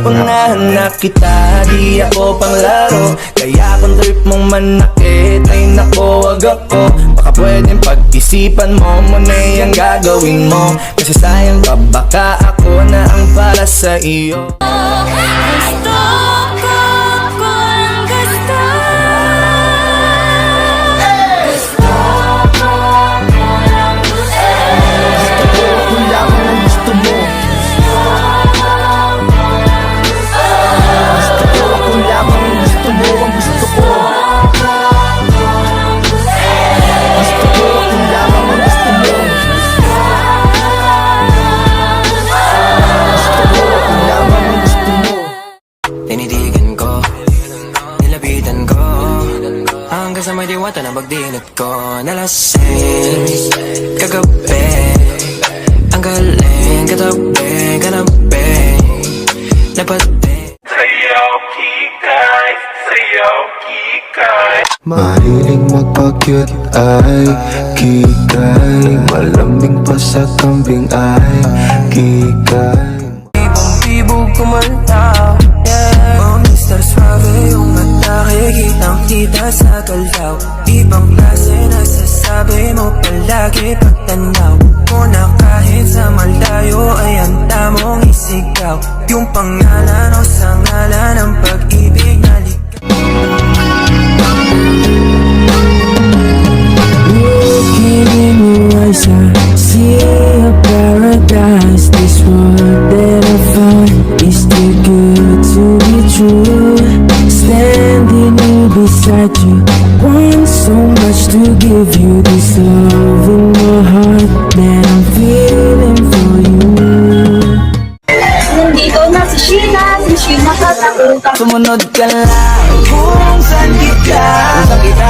Unahan na kita, di ako panglaro. Kaya kung trip mong manakit, ay nako wag ako. Baka pwedeng pag-isipan mo muna yung gagawin mo. Kasi sayang ka, baka ako na ang para sa iyo. Gusto ko kung gusto. Gusto ko kung gusto. Kung lamang ang gusto mo. Kung lamang ang gusto mo, ang gusto ko. Gusto ko kung lamang ang gusto mo. Gusto ko kung lamang ang gusto mo. Tinitigan ko, nilapitan ko, hanggang sa may diwata na pagdinat ko. Nalasing, kagabi, ang galing, katabi, kanabi, napati. Sayaw kikay, sayaw kikay. Mahiling magpa-cute ay kikay. Malambing pa sa kambing ay kikay. Ibong-ibog kumalaw, yeah. Oh, Mr. Suave, yung atake, kitang-kita sa galaw. Ibang klase nasasabi mo palagi pagtanaw mo na kahit sa malayo ay ang tamong isigaw. Yung pangalan o sa ngalan ng pag-ibig na Looking in your eyes, I see a paradise. This world that I find is too good to be true. Standing here beside you, want so much to give you. This love in my heart that I'm feeling for you. Nandito na si Sheena katakutan. Sumunod ka lang kung saan kita. Kung saan kita